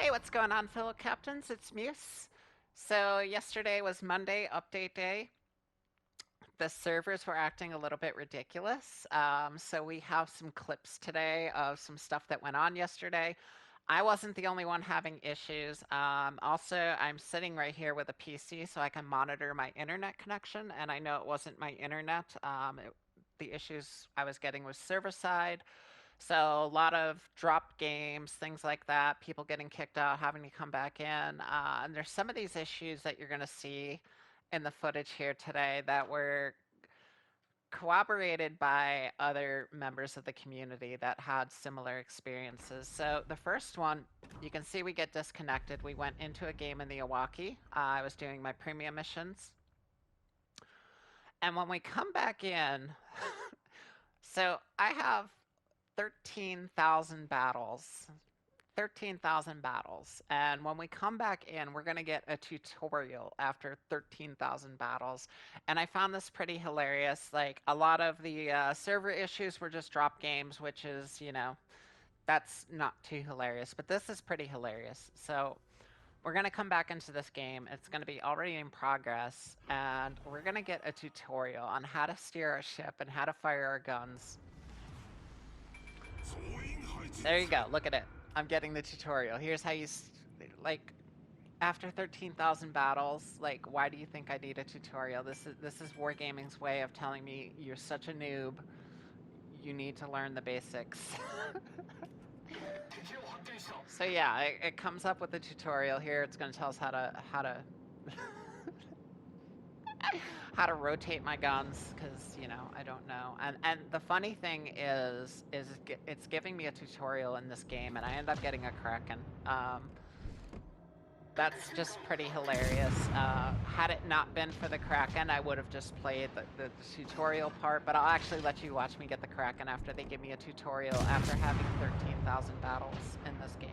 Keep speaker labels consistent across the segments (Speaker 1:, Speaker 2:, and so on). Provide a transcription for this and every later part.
Speaker 1: Hey, what's going on, fellow captains? It's Muse. So, yesterday was Monday, update day. The servers were acting a little bit ridiculous. So, we have some clips today of some stuff that went on yesterday. I wasn't the only one having issues. Also, I'm sitting right here with a PC so I can monitor my internet connection, and I know it wasn't my internet. The issues I was getting was server side. So a lot of drop games, things like that, people getting kicked out, having to come back in. And there's some of these issues that you're going to see in the footage here today that were corroborated by other members of the community that had similar experiences. So the first one, you can see we get disconnected. We went into a game in the Iwaki. I was doing my premium missions. And when we come back in, so I have 13,000 battles. 13,000 battles. And when we come back in, we're going to get a tutorial after 13,000 battles. And I found this pretty hilarious. Like, a lot of the server issues were just drop games, which is, that's not too hilarious. But this is pretty hilarious. So, we're going to come back into this game. It's going to be already in progress. And we're going to get a tutorial on how to steer our ship and how to fire our guns. There you go. Look at it. I'm getting the tutorial. Here's how you, like, after 13,000 battles, like, why do you think I need a tutorial? This is Wargaming's way of telling me you're such a noob. You need to learn the basics. So yeah, it comes up with a tutorial here. It's going to tell us how to how to rotate my guns because I don't know. And the funny thing is it's giving me a tutorial in this game, and I end up getting a Kraken. That's just pretty hilarious. Had it not been for the Kraken, I would have just played the tutorial part, but I'll actually let you watch me get the Kraken after they give me a tutorial after having 13,000 battles in this game.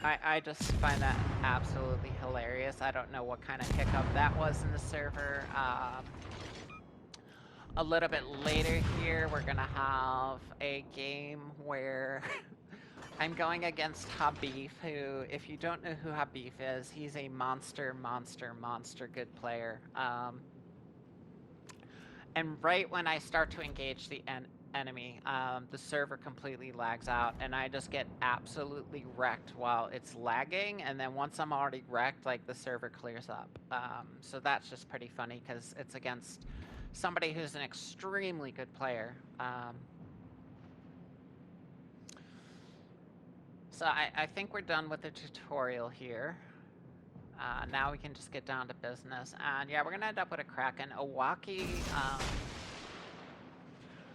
Speaker 1: I just find that absolutely hilarious. I don't know what kind of hiccup that was in the server. A little bit later here, we're gonna have a game where I'm going against Habif, who, if you don't know who Habif is, he's a monster good player. And right when I start to engage the enemy, the server completely lags out, and I just get absolutely wrecked while it's lagging, and then once I'm already wrecked, like, the server clears up. So that's just pretty funny, because it's against somebody who's an extremely good player. So I think we're done with the tutorial here. Now we can just get down to business. And yeah, we're going to end up with a Kraken. Owaki,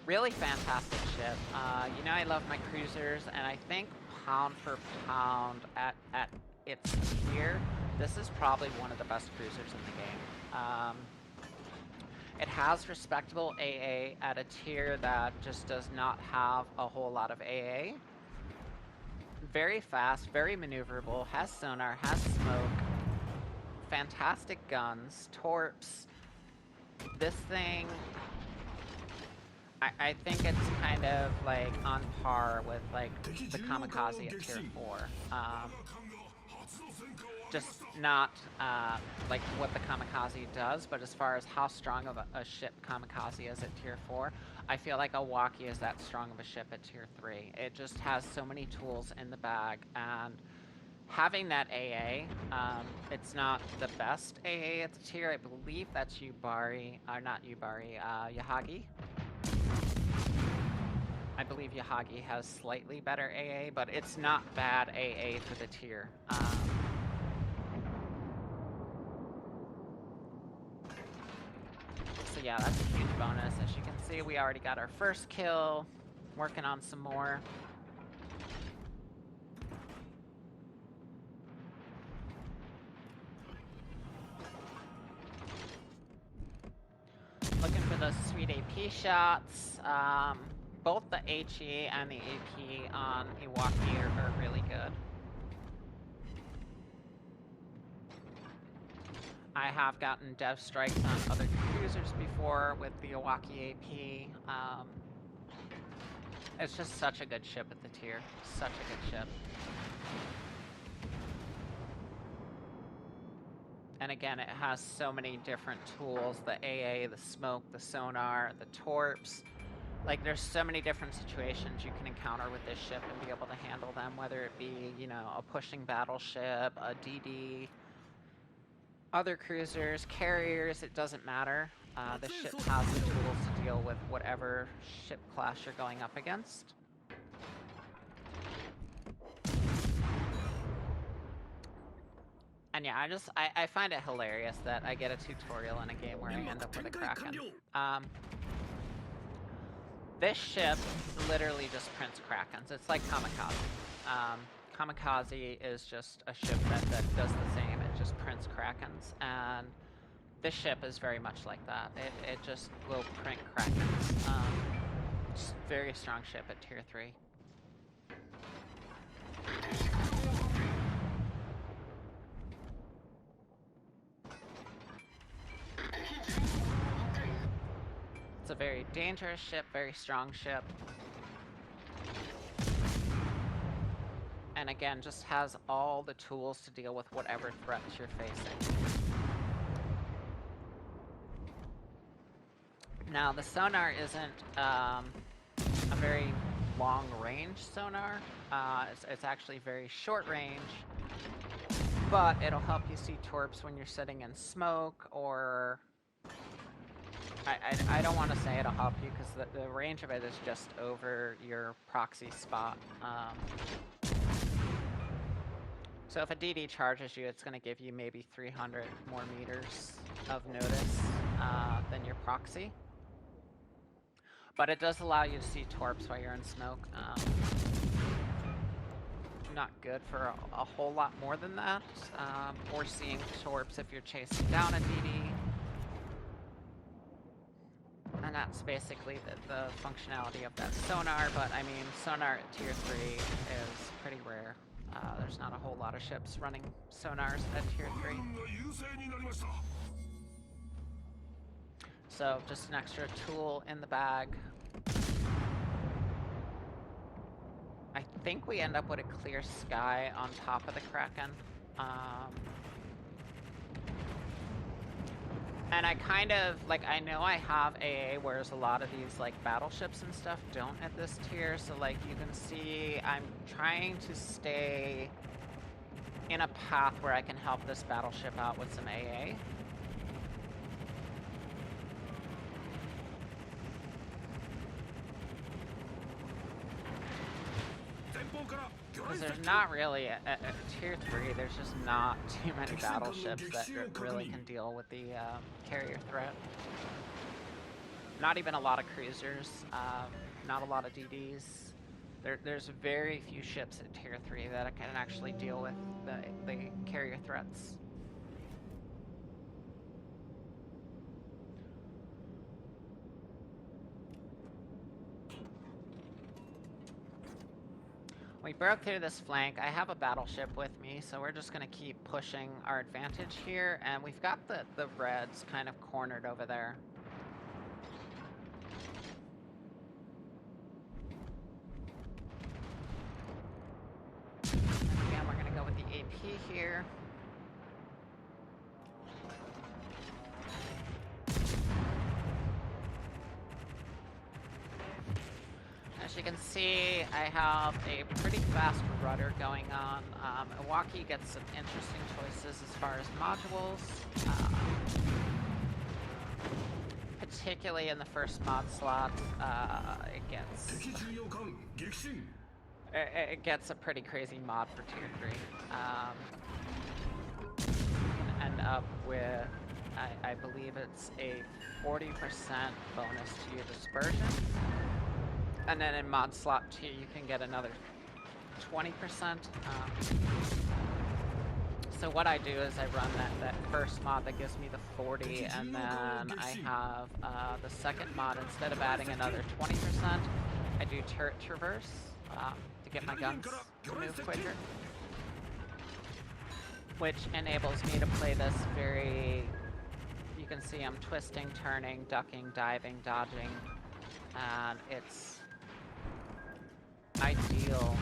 Speaker 1: really fantastic ship. I love my cruisers, and I think pound for pound at its tier, this is probably one of the best cruisers in the game. It has respectable AA at a tier that just does not have a whole lot of AA. Very fast, very maneuverable, has sonar, has smoke, fantastic guns, torps. This thing, I think it's kind of like on par with like the Kamikaze at tier 4. Just not like what the Kamikaze does, but as far as how strong of a ship Kamikaze is at tier 4, I feel like Owaki is that strong of a ship at tier 3. It just has so many tools in the bag, and having that AA, it's not the best AA at the tier. I believe that's Yubari, or not Yubari, Yahagi. I believe Yahagi has slightly better AA, but it's not bad AA for the tier. So yeah, that's a huge bonus. As you can see, we already got our first kill. Working on some more. Looking for those sweet AP shots. Both the HE and the AP on Iwaki are really good. I have gotten dev strikes on other cruisers before with the Iwaki AP. It's just such a good ship at the tier. Such a good ship. And again, it has so many different tools. The AA, the smoke, the sonar, the torps. Like, there's so many different situations you can encounter with this ship and be able to handle them, whether it be, you know, a pushing battleship, a DD, other cruisers, carriers, it doesn't matter. This ship has the tools to deal with whatever ship class you're going up against. And yeah, I find it hilarious that I get a tutorial in a game where I end up with a Kraken. This ship literally just prints Krakens. It's like Kamikaze. Kamikaze is just a ship that does the same. It just prints Krakens. And this ship is very much like that. It just will print Krakens. Just very strong ship at tier 3. It's a very dangerous ship, very strong ship. And again, just has all the tools to deal with whatever threats you're facing. Now, the sonar isn't a very long-range sonar. It's actually very short-range, but it'll help you see torps when you're sitting in smoke, or... I don't want to say it'll help you, because the range of it is just over your proxy spot. So if a DD charges you, it's going to give you maybe 300 more meters of notice than your proxy. But it does allow you to see torps while you're in smoke. Not good for a whole lot more than that. Or seeing torps if you're chasing down a DD. And that's basically the functionality of that sonar, but I mean, sonar at tier 3 is pretty rare. There's not a whole lot of ships running sonars at tier 3. So, just an extra tool in the bag. I think we end up with a clear sky on top of the Kraken. And I kind of, like, I know I have AA, whereas a lot of these, like, battleships and stuff don't at this tier, so, like, you can see I'm trying to stay in a path where I can help this battleship out with some AA. Because there's not really, at tier 3, there's just not too many battleships that really can deal with the carrier threat. Not even a lot of cruisers, not a lot of DDs. There's very few ships at tier 3 that can actually deal with the carrier threats. We broke through this flank. I have a battleship with me, so we're just going to keep pushing our advantage here. And we've got the Reds kind of cornered over there. Again, we're going to go with the AP here. As you can see, I have a pretty fast rudder going on. Iwaki gets some interesting choices as far as modules. Particularly in the first mod slot, it gets a pretty crazy mod for tier 3. You can end up with, I believe it's a 40% bonus to your dispersion. And then in mod slot 2, you can get another 20%. So what I do is I run that first mod that gives me the 40, and then I have the second mod, instead of adding another 20%, I do turret traverse to get my guns to move quicker. Which enables me to play this very... You can see I'm twisting, turning, ducking, diving, dodging, and it's ideal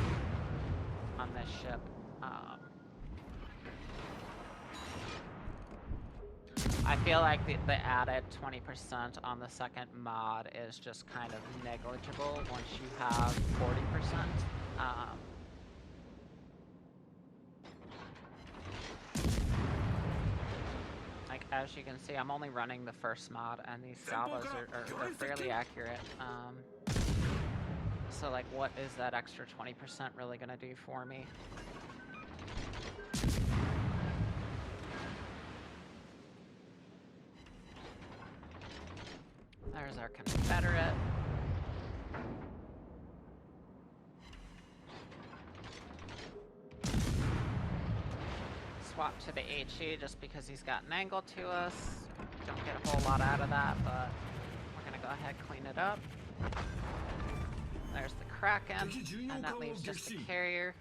Speaker 1: on this ship. I feel like the added 20% on the second mod is just kind of negligible once you have 40%. Like, as you can see, I'm only running the first mod, and these salvos are fairly accurate. So, like, what is that extra 20% really gonna do for me? There's our Confederate. Swap to the HE just because he's got an angle to us. Don't get a whole lot out of that, but we're gonna go ahead and clean it up. There's the Kraken, and that leaves just the carrier.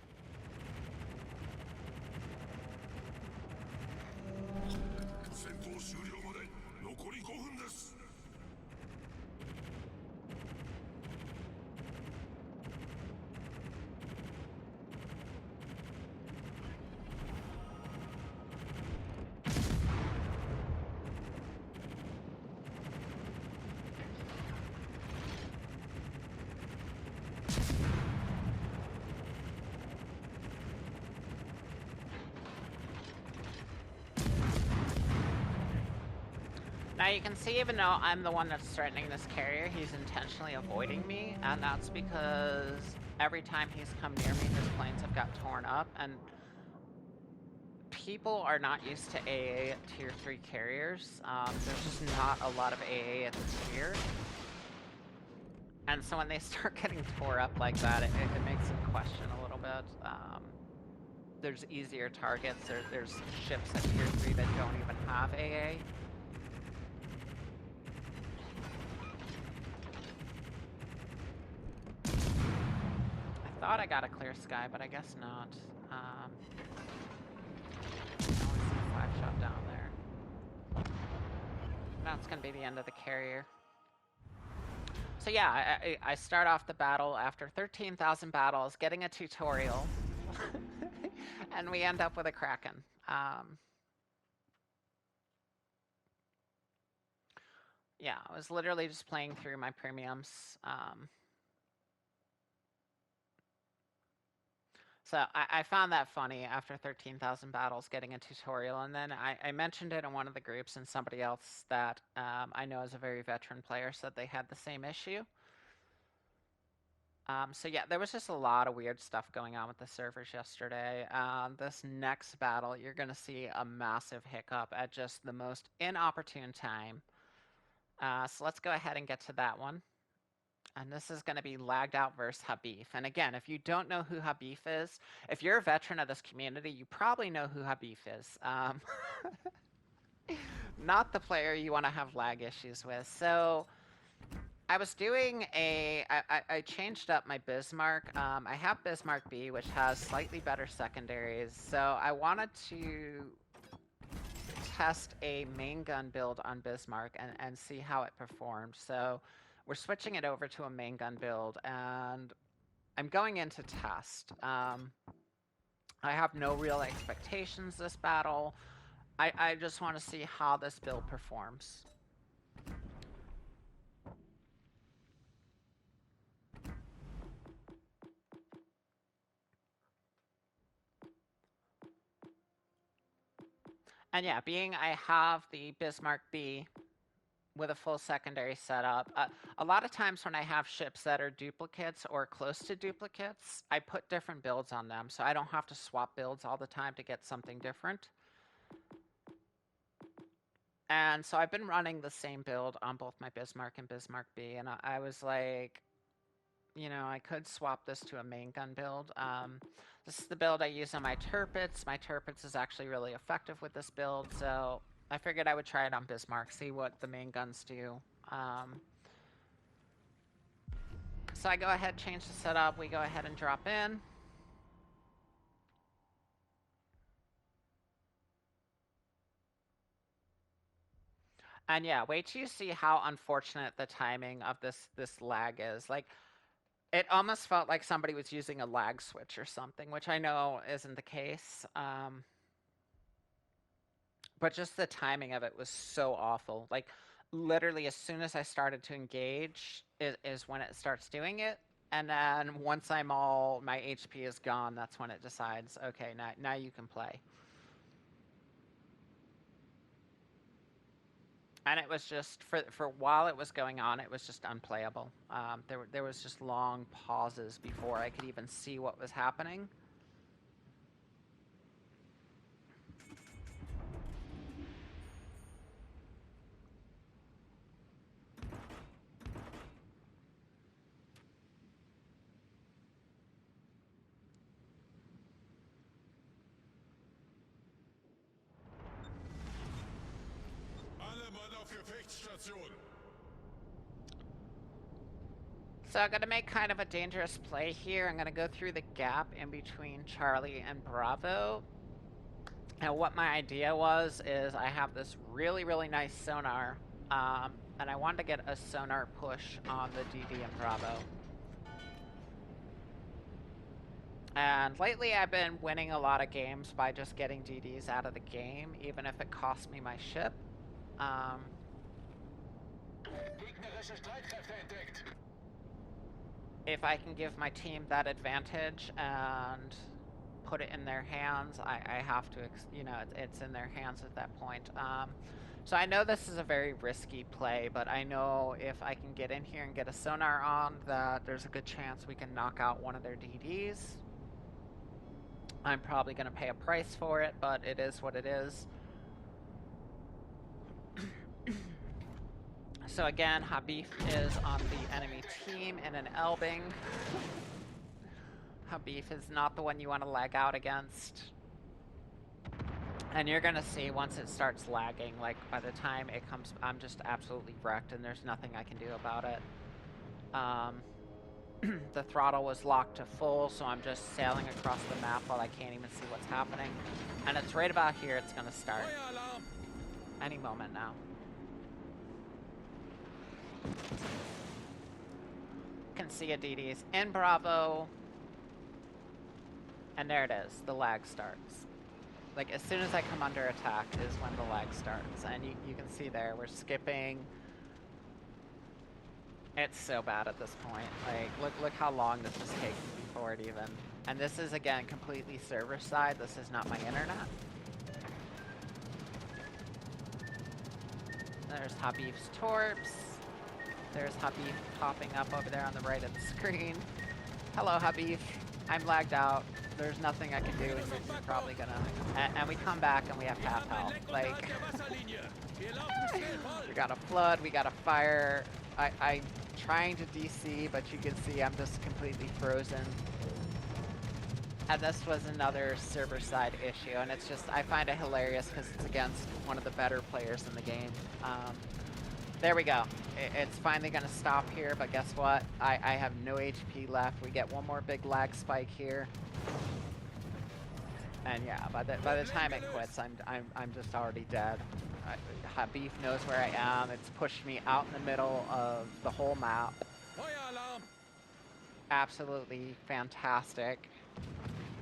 Speaker 1: Now you can see, even though I'm the one that's threatening this carrier, he's intentionally avoiding me, and that's because every time he's come near me, his planes have got torn up, and people are not used to AA at tier 3 carriers. There's just not a lot of AA at this tier. And so when they start getting tore up like that, it makes them question a little bit. There's easier targets. There's ships at tier 3 that don't even have AA. I thought I got a clear sky, but I guess not. I only see a 5-shot down there. That's gonna be the end of the carrier. So yeah, I start off the battle after 13,000 battles, getting a tutorial, and we end up with a Kraken. Yeah, I was literally just playing through my premiums. So I found that funny after 13,000 battles getting a tutorial, and then I mentioned it in one of the groups, and somebody else that I know is a very veteran player said they had the same issue. So yeah, there was just a lot of weird stuff going on with the servers yesterday. This next battle, you're going to see a massive hiccup at just the most inopportune time. So let's go ahead and get to that one. And this is going to be lagged out versus Habif. And again, if you don't know who Habif is, if you're a veteran of this community, you probably know who Habif is. Not the player you want to have lag issues with. So I was doing I changed up my Bismarck. I have Bismarck B, which has slightly better secondaries. So I wanted to test a main gun build on Bismarck and see how it performed. So we're switching it over to a main gun build, and I'm going into test. I have no real expectations this battle. I just want to see how this build performs. And yeah, being I have the Bismarck B with a full secondary setup, a lot of times when I have ships that are duplicates or close to duplicates, I put different builds on them, so I don't have to swap builds all the time to get something different. And so I've been running the same build on both my Bismarck and Bismarck B, and I was like, you know, I could swap this to a main gun build. This is the build I use on my Turpits. My Turpits is actually really effective with this build, so I figured I would try it on Bismarck, see what the main guns do. So I go ahead, change the setup, we go ahead and drop in. And yeah, wait till you see how unfortunate the timing of this lag is. Like, It almost felt like somebody was using a lag switch or something, which I know isn't the case. But just the timing of it was so awful. Like, literally, as soon as I started to engage, is when it starts doing it. And then once my HP is gone, that's when it decides, okay, now you can play. And it was just for while it was going on, it was just unplayable. There was just long pauses before I could even see what was happening. So I'm going to make kind of a dangerous play here. I'm going to go through the gap in between Charlie and Bravo. And what my idea is I have this really, really nice sonar, and I wanted to get a sonar push on the DD and Bravo. And lately I've been winning a lot of games by just getting DDs out of the game, even if it costs me my ship. If I can give my team that advantage and put it in their hands, I have to, it's in their hands at that point. So I know this is a very risky play, but I know if I can get in here and get a sonar on, that there's a good chance we can knock out one of their DDs. I'm probably going to pay a price for it, but it is what it is. So again, Habib is on the enemy team in an Elbing. Habib is not the one you want to lag out against. And you're going to see once it starts lagging, like by the time it comes, I'm just absolutely wrecked and there's nothing I can do about it. The throttle was locked to full, so I'm just sailing across the map while I can't even see what's happening. And it's right about here it's going to start. Any moment now. Can see a DD's in Bravo. And there it is, the lag starts. Like, as soon as I come under attack is when the lag starts. And you can see there, we're skipping. It's so bad at this point. Like, look how long this is taking before it even... And this is, again, completely server side. This is not my internet. There's Habib's Torps. There's Habib popping up over there on the right of the screen. Hello, Habib. I'm lagged out. There's nothing I can do, and you're probably gonna... And we come back and we have half health. Like... we got a flood, we got a fire. I'm trying to DC, but you can see I'm just completely frozen. And this was another server-side issue, and it's just... I find it hilarious because it's against one of the better players in the game. There we go. It's finally going to stop here, but guess what? I have no HP left. We get one more big lag spike here. And yeah, by the time it quits, I'm just already dead. Habib knows where I am. It's pushed me out in the middle of the whole map. Absolutely fantastic.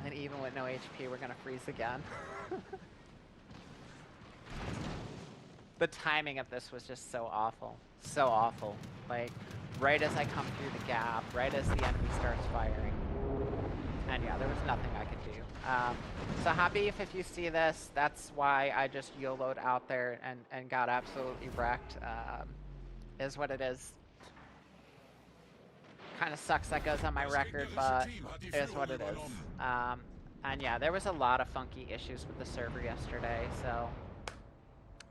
Speaker 1: And even with no HP, we're going to freeze again. The timing of this was just so awful. So awful. Like, right as I come through the gap, right as the enemy starts firing. And yeah, there was nothing I could do. So Habib, if you see this, that's why I just YOLO'd out there and got absolutely wrecked. Is what it is. Kind of sucks that goes on my record, but it is what it is. And yeah, there was a lot of funky issues with the server yesterday, so...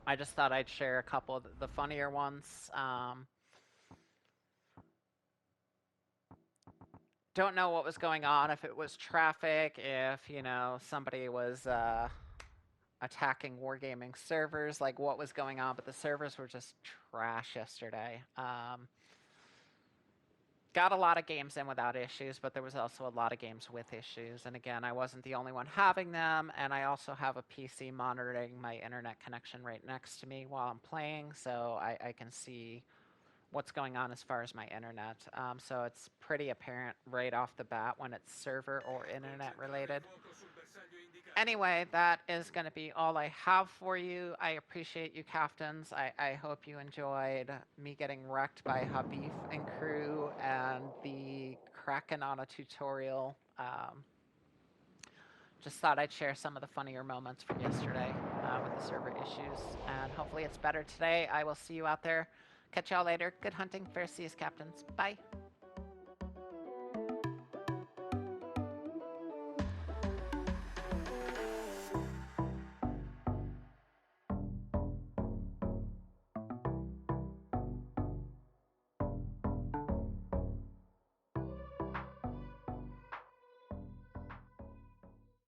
Speaker 1: I just thought I'd share a couple of the funnier ones. Don't know what was going on, if it was traffic, if, somebody was attacking Wargaming servers, like what was going on, but the servers were just trash yesterday. Got a lot of games in without issues, but there was also a lot of games with issues. And again, I wasn't the only one having them, and I also have a PC monitoring my internet connection right next to me while I'm playing, so I can see what's going on as far as my internet. So it's pretty apparent right off the bat when it's server or internet related. Anyway, that is going to be all I have for you. I appreciate you, captains. I hope you enjoyed me getting wrecked by Habif and crew and the Kraken on a tutorial. Just thought I'd share some of the funnier moments from yesterday with the server issues. And hopefully it's better today. I will see you out there. Catch y'all later. Good hunting. Fair seas, captains. Bye.